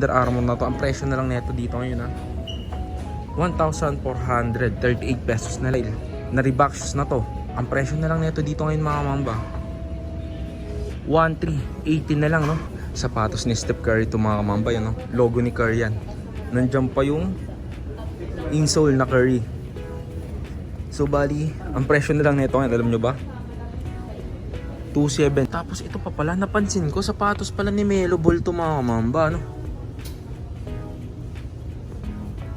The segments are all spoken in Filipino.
Under Armour na to, ang presyo na lang neto dito ngayon 1,438 pesos na lang. Na Reebok shoes na to, ang presyo na lang neto dito ngayon mga mamba 1,380 na lang, no? Sapatos ni Steph Curry to mga mamba, yan, no? Logo ni Curry yan. Nandiyan pa yung insole na Curry. So bali, ang presyo na lang neto ngayon, alam nyo ba? 2,700. Tapos ito pa pala, napansin ko, sapatos pala ni Melo Ball to mga mamba, no?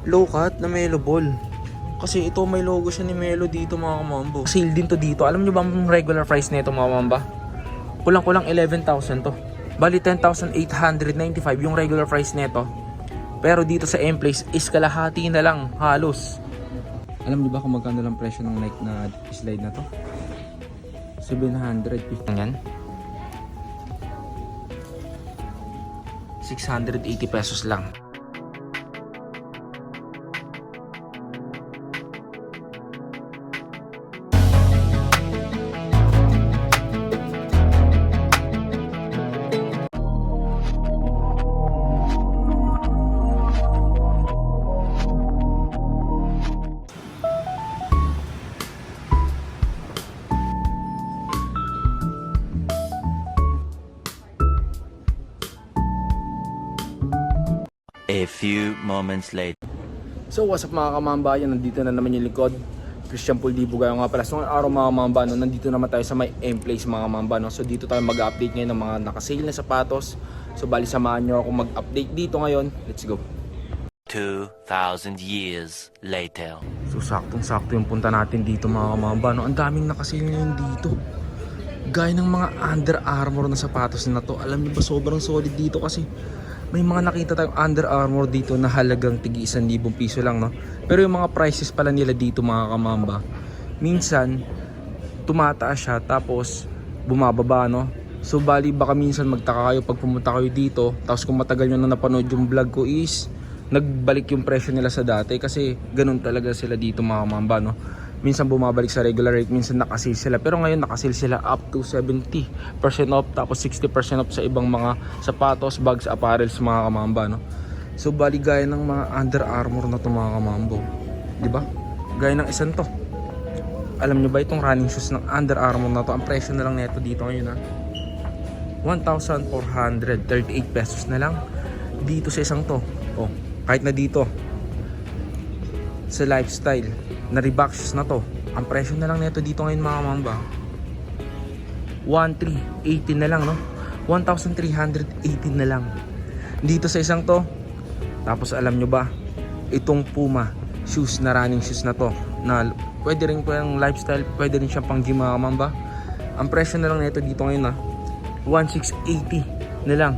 Low cut na Melo Ball. Kasi ito may logo siya ni Melo dito mga kamambo. Sale din to dito. Alam nyo ba ang regular price nito mga mamba? Kulang-kulang 11,000 to. Bali 10,895 yung regular price nito. Pero dito sa M-Place is kalahati na lang halos. Alam nyo ba kung magkano lang presyo ng Nike na slide na to? 750 yan. 680 pesos lang. A few moments later. So what's up mga kamambayan, nandito na naman yung likod Christian Puldibo Gayo nga pala. So ngayong araw mga kamamba, no, nandito naman tayo sa may M-Place mga kamamba, no? So dito tayo mag-update ngayon ng mga nakasale na sapatos. So bali samahan nyo ako mag-update dito ngayon. Let's go. 2,000 years later. So saktong-sakto yung punta natin dito mga kamamba, no? Ang daming nakasale ngayon dito. Gaya ng mga Under Armour na sapatos na to. Alam niyo ba, sobrang solid dito kasi may mga nakita tayong Under Armour dito na halagang tigi 1,000 piso lang, no? Pero yung mga prices pala nila dito mga kamamba, minsan tumataas siya tapos bumababa, no? So bali baka minsan magtaka kayo pag pumunta kayo dito, tapos kung matagal nyo na napanood yung vlog ko is nagbalik yung presyo nila sa dati kasi ganun talaga sila dito mga kamamba, no? Minsan bumabalik sa regular rate, minsan nakasale sila. Pero ngayon nakasale sila up to 70% off, tapos 60% off sa ibang mga sapatos, bags, apparels mga kamamba, no? So bali gaya ng mga Under Armour na to mga kamambo, di ba? Gaya ng isang to. Alam nyo ba itong running shoes ng Under Armour na to, ang presyo na lang neto dito ngayon 1,438 pesos na lang dito sa isang to. Oh, kahit na dito sa lifestyle na Reebok shoes na to, ang presyo na lang neto dito ngayon mga mamba 1,380 na lang, no? 1,318 na lang dito sa isang to. Tapos alam nyo ba, itong Puma shoes na running shoes na to, na pwede rin pang lifestyle, pwede rin siyang pang gym mga mamba, ang presyo na lang neto dito ngayon 1,680 na lang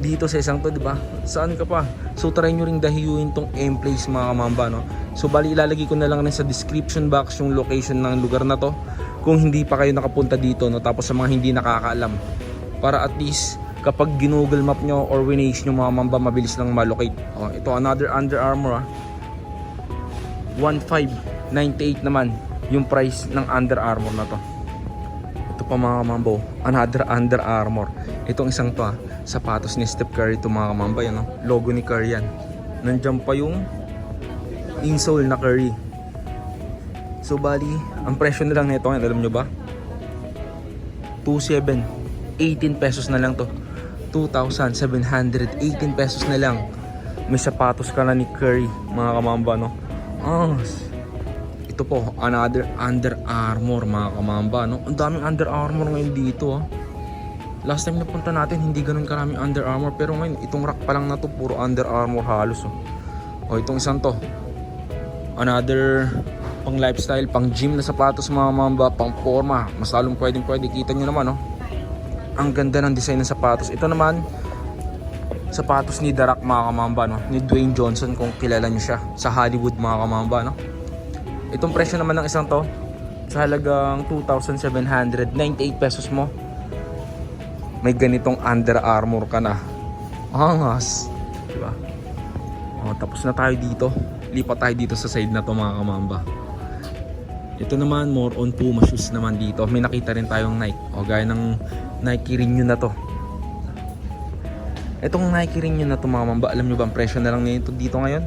dito sa isang to, di ba? Saan ka pa? So try nyo ring dahiyuin tong M-Place mga kamamba, no? So bali ilalagay ko na lang rin sa description box yung location ng lugar na to kung hindi pa kayo nakapunta dito, no? Tapos sa mga hindi nakakaalam, para at least kapag ginoogle map nyo or winaze nyo mga mamba, mabilis lang malocate. Oh, ito another Under Armour 1,598 naman yung price ng Under Armour na to. Ito pa mga kamambo, another Under Armour. Itong isang to sapatos ni Steph Curry to mga kamamba, yan, no? Logo ni Curry yan. Nandiyan pa yung insole na Curry. So bali, ang presyo na lang nito ngayon, alam nyo ba? 2,718 pesos na lang to. 2,718 pesos na lang. May sapatos ka na ni Curry mga kamamba, no? Ito po, another Under Armour mga kamamba, no? Ang daming Under Armour ngayon dito Last time na punta natin, hindi ganun karaming Under Armour. Pero ngayon, itong rack pa lang na to, puro Under Armour halos. Itong isang to, another pang lifestyle, pang gym na sapatos mga mamba, pang forma. Mas lalong pwede. Kita nyo naman, ang ganda ng design ng sapatos. Ito naman, sapatos ni The Rock mga kamamba, no? Ni Dwayne Johnson, kung kilala nyo siya sa Hollywood mga kamamba, no? Itong presyo naman ng isang to, sa halagang 2,798 pesos mo, may ganitong Under Armour ka na. Angas, diba? Tapos na tayo dito. Lipat tayo dito sa side na to mga kamamba. Ito naman, more on Puma shoes naman dito. May nakita rin tayong Nike. Gaya ng Nike Renew na to. Itong Nike rin yun na to mga mamba, alam nyo ba ang presyo na lang ngayon dito ngayon?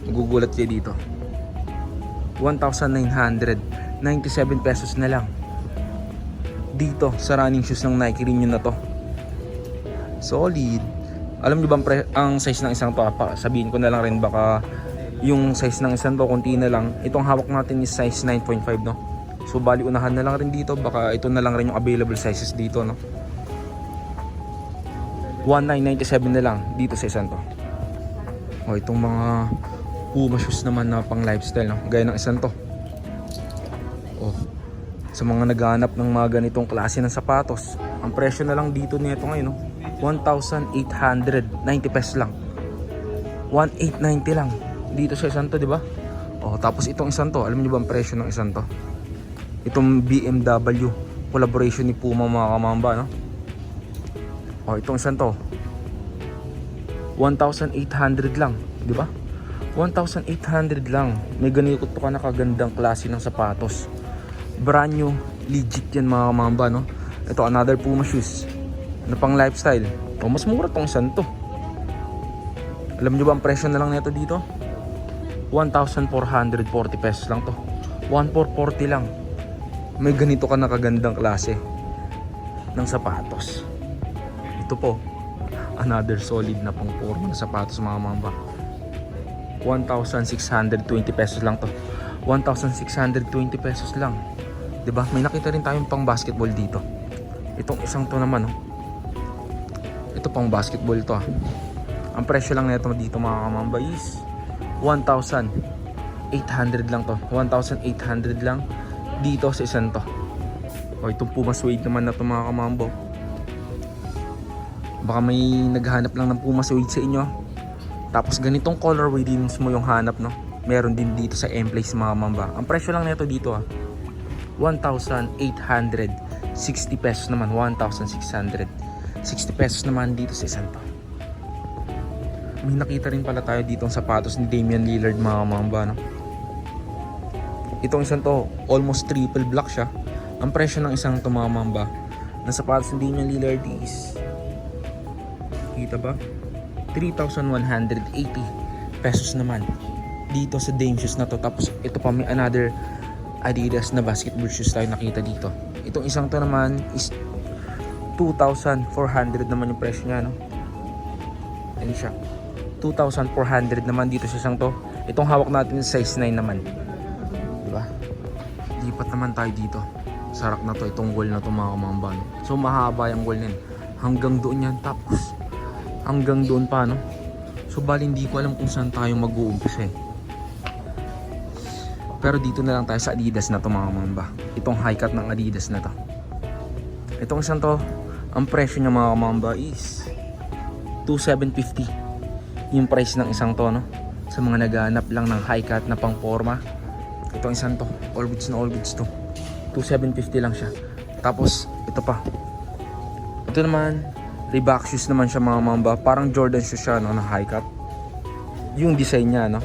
Magugulat kayo dito. 1,997 pesos na lang. Dito sa running shoes ng Nike rin yun na to. Solid. Alam nyo ba ang size ng isang to? Sabihin ko na lang rin, baka yung size ng isang to konti na lang. Itong hawak natin is size 9.5 no. So bali unahan na lang rin dito, baka ito na lang rin yung available sizes dito no. 1,997 na lang dito sa isang to. O itong mga Puma shoes naman na pang lifestyle no, gaya ng isang to. O sa mga naghahanap ng mga ganitong klase ng sapatos, ang presyo na lang dito nito ngayon no, 1,890 pesos lang. 1,890 lang dito sa isang to, di ba? O tapos itong isang to, alam niyo ba ang presyo ng isang to? Itong BMW collaboration ni Puma mga kamamba no. O itong isang to 1,800 lang, di ba? 1,800 lang. May ganito ka na kagandang klase ng sapatos. Brand new, legit yan mga kamamba no. Ito another Puma shoes na pang lifestyle. O mas mura tong isang to. Alam nyo ba ang presyo na lang nito dito? 1,440 pesos lang to. 1,440 lang. May ganito ka na kagandang klase ng sapatos. Ito po, another solid na pang forma ng sapatos mga mamba. 1,620 pesos lang to. 1,620 pesos lang. 'Di ba? May nakita rin tayong pang basketball dito. Itong isang to naman, oh. Ito pang basketball to. Ah. Ang presyo lang nito dito mga kamamba is 1,800 lang to. 1,800 lang dito sa isang to. O itong Puma suede naman na to mga kamambo. Baka may naghanap lang ng Puma suede sa inyo. Tapos ganitong colorway din mo yung hanap no. Meron din dito sa M-Place mga kamamba. Ang presyo lang nito dito 1,860 pesos naman. 1,660 pesos naman dito sa isang to. May nakita rin pala tayo dito ang sapatos ni Damian Lillard mga kamamba no. Itong isang to almost triple black siya. Ang presyo ng isang to mga kamamba ng sapatos ni Damian Lillard is, kita ba? 3,180 pesos naman dito sa Dame shoes na to. Tapos ito pa may another Adidas na basketball shoes tayo nakita dito. Itong isang to naman is 2,400 naman yung presyo niya no. Yan siya, 2,400 naman dito sa isang to. Itong hawak natin is size 9 naman, diba? Lipat naman tayo dito sa rack na to. Itong wall na to mga kamamba no? So mahaba yung wall nyan, hanggang doon yan. Tapos hanggang doon pa no. So bali hindi ko alam kung saan tayo mag-uumpisa eh. Pero dito na lang tayo sa Adidas na to mga kamamba. Itong high cut ng Adidas na to. Itong isang to, ang presyo niya mga kamamba is 2,750 yung price ng isang to no. Sa mga naghahanap lang ng high cut na pang forma, itong isang to, all goods na all goods to, 2,750 lang siya. Tapos ito pa, ito naman Reebok shoes naman siya mga mamba. Parang Jordan shoes siya no, na high cut. Yung design niya no,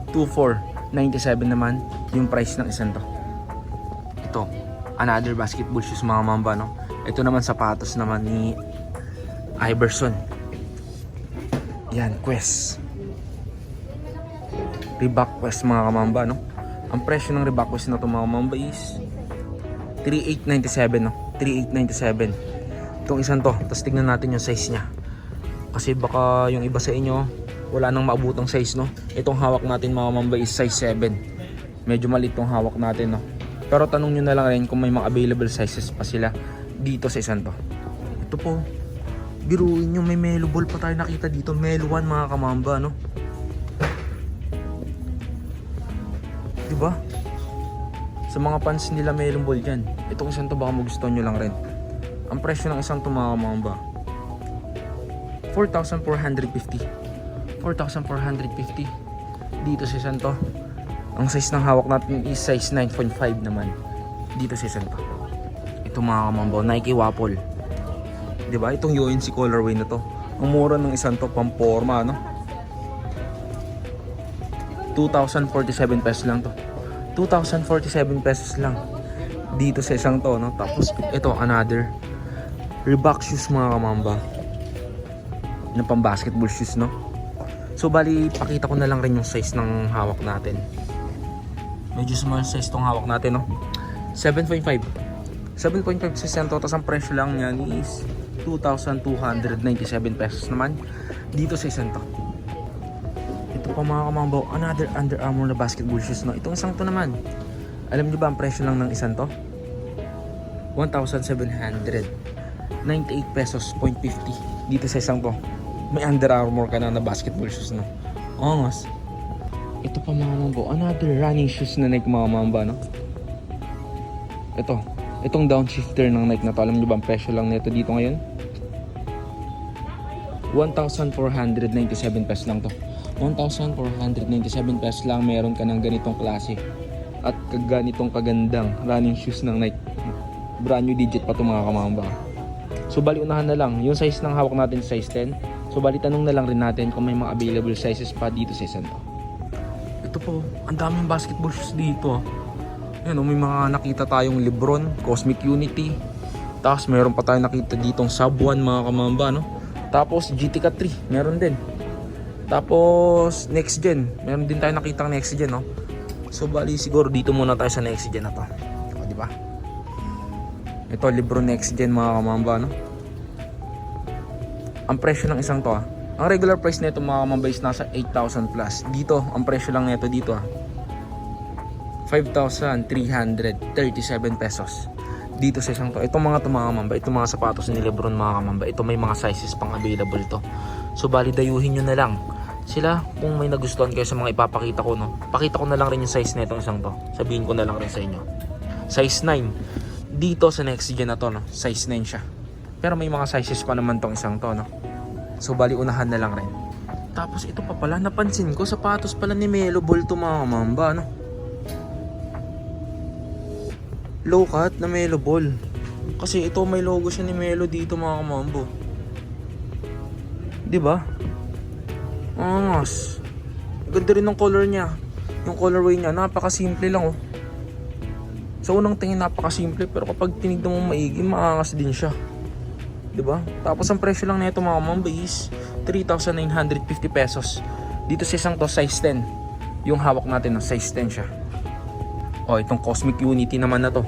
2,497 naman yung price ng isang to. Ito another basketball shoes mga mamba no. Ito naman sapatos naman ni Iverson. Yan, Quest. Reebok Quest mga kamamba no. Ang presyo ng Reebok Quest na to mga mamba is 3,897 no. 3,897 itong isang to. Tapos tignan natin yung size nya, kasi baka yung iba sa inyo wala nang maabutang size no. Itong hawak natin mga mamba is size 7. Medyo maliit tong hawak natin no. Pero tanong nyo na lang rin kung may mga available sizes pa sila dito sa isang to. Ito po, biruin nyo, may Melo Ball pa tayo nakita dito. Melo 1 mga kamamba no. Diba? Sa mga fans nila Melo Ball dyan. Itong isang to baka magustuhan nyo lang rin. Ang presyo ng isang to mga kamamba 4,450 dito sa isang to. Ang size ng hawak natin is size 9.5 naman dito sa isang to. Ito mga kamamba, Nike Waffle. Diba? Itong UNC colorway na to. Ang mura ng isang to, pamporma no. 2,047 pesos lang to. 2,047 pesos lang dito sa isang to no. Tapos ito another Reebok shoes mga kamamba. Yung pang basketball shoes, no? So bali, pakita ko na lang rin yung size ng hawak natin. Medyo small size tong hawak natin, no? 7.5 size yan to. Tapos ang presyo lang yan is 2,297 pesos naman dito sa isang to. Ito pa mga kamambaw, another Under Armour na basketball shoes, no? Itong isang to naman, alam niyo ba ang presyo lang ng isang to? 1,798 pesos, 0.50 dito sa isang to. May Under Armour ka na basketball shoes, no? Angas. Ito pa mga mambo, another running shoes na Nike mga mamba, no? Itong downshifter ng Nike na to, alam nyo ba ang presyo lang nito dito ngayon? 1,497 pesos lang to. 1,497 pesos lang, meron ka ng ganitong klase at ganitong kagandang running shoes ng Nike. Brand new digit pa to mga kamamba. So bali unahan na lang, yung size ng hawak natin size 10. So bali tanong na lang rin natin kung may mga available sizes pa dito sa isang to. Ito po, ang daming basketball shoes dito. Yan, may mga nakita tayong Lebron, Cosmic Unity. Tapos meron pa tayong nakita ditong Sub 1 mga kamamba, no? Tapos GTK 3, meron din. Tapos Next Gen, meron din tayo nakitang Next Gen, no? So bali siguro dito muna tayo sa Next Gen na to. O, di ba? Ito Lebron Next Gen mga kamamba, no? Ang presyo ng isang to, ang regular price nito mga kamamba is nasa 8,000 plus. Dito, ang presyo lang nito dito 5,337 pesos. Dito sa isang to. Itong mga mga kamamba, itong mga sapatos ni Lebron mga kamamba, ito may mga sizes pang available to. So bali dayuhin nyo na lang sila kung may nagustuhan kayo sa mga ipapakita ko, no? Pakita ko na lang rin yung size nitong isang to. Sabihin ko na lang rin sa inyo. Size 9. Dito sa Next Gen na to, no? Size 9 siya. Pero may mga sizes pa naman tong isang to, no? So bali unahan na lang rin. Tapos ito pa pala, napansin ko sapatos pala ni Melo Ball to mga kamamba, no? Low cut na Melo Ball. Kasi ito may logo siya ni Melo dito mga kamambo. Diba? Angas. Ganda rin ng color niya. Yung colorway niya, napakasimple lang, oh. Sa unang tingin napakasimple, pero kapag tinignan mo maigi, maangas din siya. Diba? Tapos ang presyo lang nito mga kamambo is 3,950 pesos. Dito sa isang to, size 10. Yung hawak natin, no, size 10 siya. O, itong Cosmic Unity naman na to.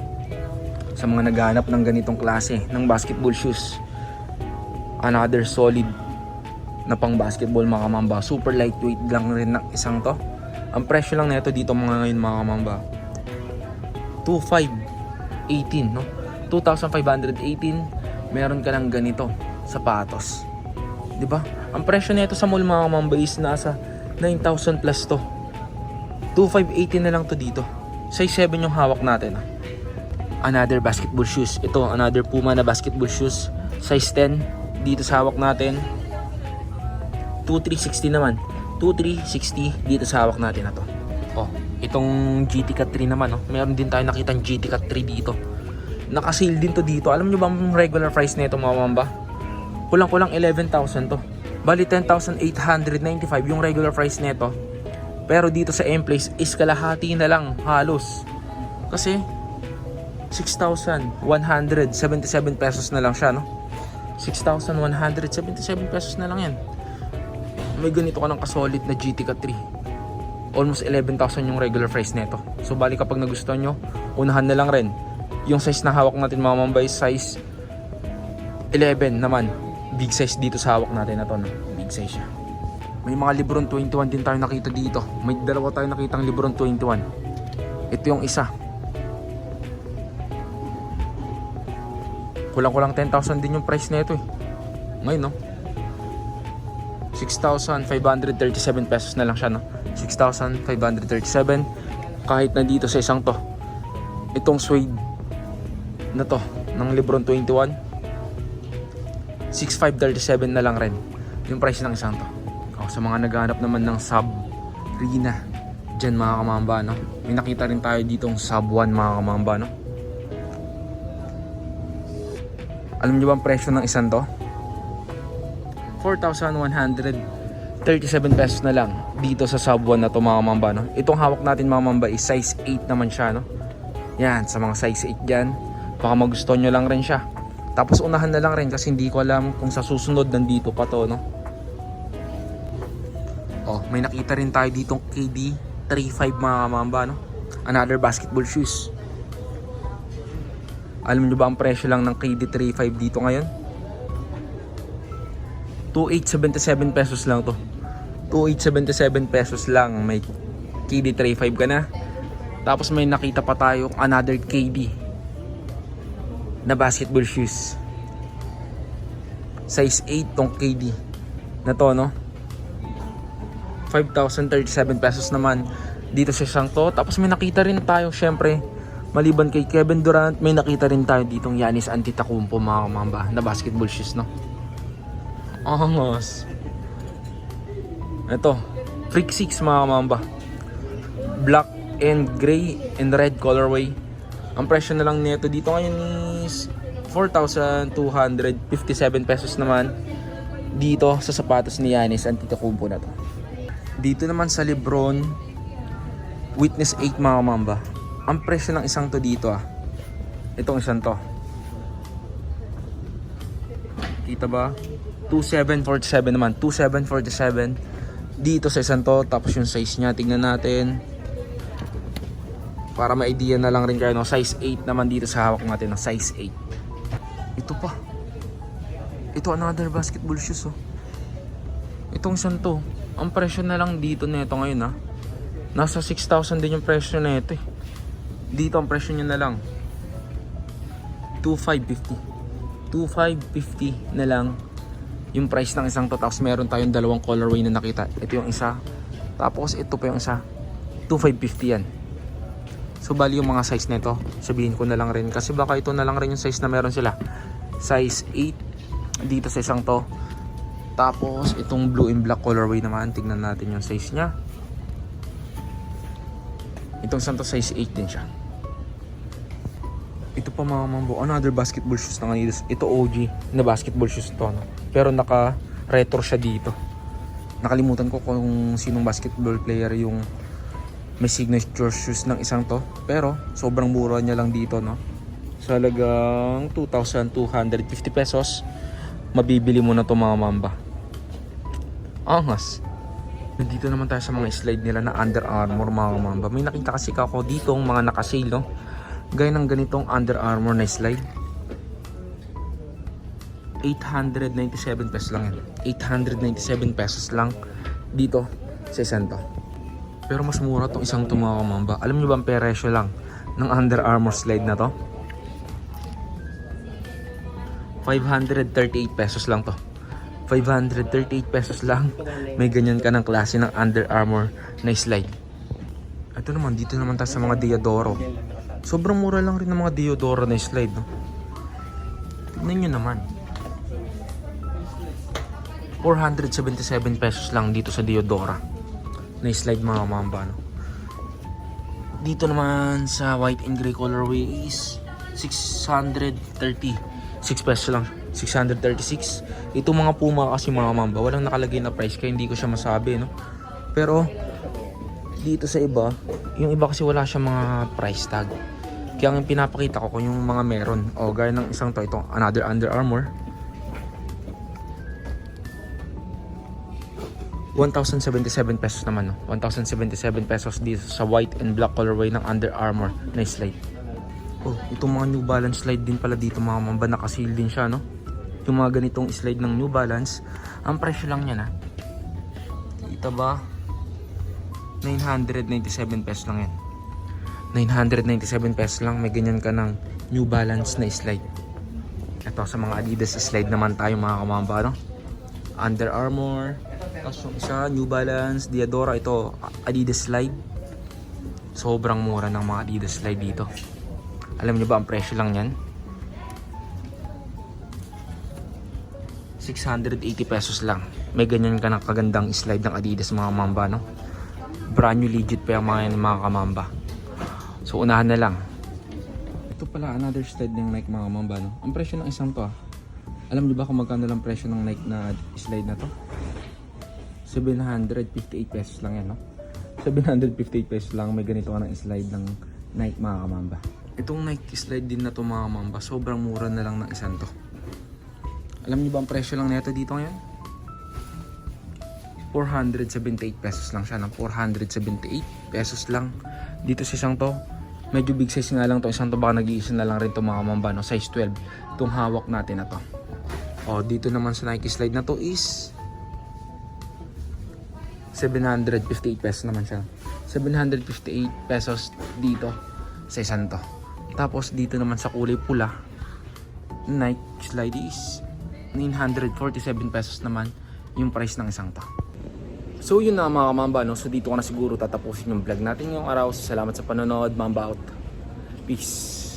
Sa mga naghahanap ng ganitong klase ng basketball shoes. Another solid na pang basketball mga kamamba. Super lightweight lang rin ng isang to. Ang presyo lang nito dito mga ngayon mga kamamba, 2,518, no? 2,518. Meron ka ng ganito sapatos. 'Di ba? Ang presyo nito sa mall mga kamamba is nasa 9,000 plus to. 2,580 na lang to dito. Size 7 yung hawak natin. Another basketball shoes. Ito, another Puma na basketball shoes. Size 10 dito sa hawak natin. 2,360 naman. 2,360 dito sa hawak natin na to. Oh, itong GTK 3 naman, oh. Meron din tayo nakitang GTK 3 dito. Naka-sale din to dito. Alam nyo ba ang regular price nito mga mamba? Kulang-kulang 11,000 to. Bali 10,895 yung regular price nito. Pero dito sa M-Place is kalahati na lang halos. Kasi 6,177 pesos na lang siya, no? 6,177 pesos na lang yan. May ganito ka ng kasolid na GTK 3. Almost 11,000 yung regular price nito. So bali kapag nagustuhan nyo, unahan na lang rin. Yung size na hawak natin mga mamba is size 11 naman. Big size dito sa hawak natin na to, no? Big size siya. May mga Lebron 21 din tayo nakita dito. May dalawa tayo nakitang Lebron 21. Ito yung isa. Kulang-kulang 10,000 din yung price nito, eh. Ngayon, no? 6,537 pesos na lang siya, no? 6,537. Kahit na dito sa isang to, itong suede na to ng Lebron 21, 6,537 na lang rin yung price ng isang to. Sa mga naghahanap naman ng Sabrina dyan mga kamamba, no? May nakita rin tayo ditong Sub 1 mga kamamba, no? Alam nyo ba ang presyo ng isang to? 4,137 pesos na lang dito sa Sub 1 na to mga kamamba, no? Itong hawak natin mga kamamba is size 8 naman siya, no? Yan, sa mga size 8 dyan, baka magustuhan nyo lang rin siya. Tapos unahan na lang rin kasi hindi ko alam kung sa susunod nandito pa to, no? Oh, may nakita rin tayo ditong KD 35 mga kamamba, no? Another basketball shoes. Alam nyo ba ang presyo lang ng KD 35 dito ngayon? 2,877 pesos lang to. 2,877 pesos lang. May KD 35 ka na. Tapos may nakita pa tayo another KD na basketball shoes. Size 8 tong KD na to, no? 5,037 pesos naman dito sa isang to. Tapos may nakita rin tayo, syempre, maliban kay Kevin Durant, may nakita rin tayo ditong Giannis Antetokounmpo mga kamamba na basketball shoes, no? Angos. Ito, Freak 6 mga kamamba. Black and gray and red colorway. Ang presyo na lang nito dito ngayon is 4,257 pesos naman dito sa sapatos ni Giannis Antetokounmpo na to. Dito naman sa Lebron Witness 8 mga kamamba. Ang presyo ng isang to dito itong isang to, kita ba? 2,747 naman. 2,747 dito sa isang to. Tapos yung size nya, tingnan natin para ma-idea na lang rin kayo, no? Size 8 naman dito sa hawak natin, no? Size 8. Ito pa, ito another basketball shoes, oh. Itong isang to, ang presyo na lang dito nito ngayon, nasa 6,000 din yung presyo na ito, eh. Dito ang presyo niya na lang 2,550 na lang yung price ng isang to. Tapos meron tayong dalawang colorway na nakita. Ito yung isa, tapos ito pa yung isa. 2,550 yan. So bali yung mga size nito, sabihin ko na lang rin kasi baka ito na lang rin yung size na meron sila. Size 8 dito sa isang to. Tapos itong blue and black colorway naman, tignan natin yung size nya. Itong isang to size 8 din siya. Ito pa mga mambo, another basketball shoes ng Adidas. Ito OG na basketball shoes to, no? Pero naka retro siya dito. Nakalimutan ko kung sinong basketball player yung may signature shoes ng isang to, pero sobrang mura niya lang dito, no? Sa halagang 2,250 pesos mabibili mo na to mga mamba. Angas. Dito naman tayo sa mga slide nila na Under Armour mga mamba. May nakita kasi ako dito ang mga naka-sale, no? Gaya ng ganitong Under Armour na slide. 897 pesos lang yan. 897 pesos lang dito sa isang to. Pero mas mura tong isang to mga kamamba. Alam nyo ba ang presyo lang ng Under Armour slide na to? 538 pesos lang to. 538 pesos lang. May ganyan ka ng klase ng Under Armour na slide. Ito naman, dito naman tayo sa mga Diodoro. Sobrang mura lang rin ng mga Diodoro na slide, no? Tignan nyo naman. 477 pesos lang dito sa Diodora na slide mga mamba, no? Dito naman sa white and gray colorway is 636 pesos lang. 636. Ito mga Puma kasi mga mamba, walang nakalagay na price kaya hindi ko siya masabi, no? Pero dito sa iba, yung iba kasi wala siya mga price tag. Kaya ang pinapakita ko kung yung mga meron. O gaya ng isang to, itong another Under Armour. 1,077 pesos naman, no? 1,077 pesos dito sa white and black colorway ng Under Armour na slide. Oh, itong mga New Balance slide din pala dito mga mamba, nakaseal din siya, no? Yung mga ganitong slide ng New Balance, ang presyo lang niya, kita ba? 997 pesos lang yan. 997 pesos lang, may ganyan ka ng New Balance na slide. Ito sa mga Adidas slide naman tayo mga kamamba, no? Under Armour, tapos yung isa New Balance, Diadora. Ito Adidas slide. Sobrang mura ng mga Adidas slide dito. Alam niyo ba ang presyo lang yan? 680 pesos lang. May ganyan ka ng kagandang slide ng Adidas mga mamba, no? Brand new legit pa yung mga kamamba. So unahan na lang. Ito pala another slide ng Nike mga mamba, no? Ang presyo ng isang to, alam niyo ba kung magkano lang presyo ng Nike na slide na to? 758 pesos lang yan, no? 758 pesos lang may ganito ka ng slide ng Nike mga kamamba. Itong Nike slide din na to mga kamamba, sobrang mura na lang ng isang to. Alam niyo ba ang presyo lang nito dito ngayon? 478 pesos lang siya, ng 478 pesos lang dito sa isang to. Medyo big size nga lang to, isang to, baka nag-iisa na lang rin to mga mamamba, no? Size 12 itong hawak natin na to. O dito naman sa Nike slide na to is 758 pesos naman siya. 758 pesos dito sa isang to. Tapos dito naman sa kulay pula, Nike slide is 947 pesos naman yung price ng isang to. So yun na mga kamamba, no? So dito ko na siguro tatapusin yung vlog natin ngayong araw. So, salamat sa panonood, Mamba out. Peace.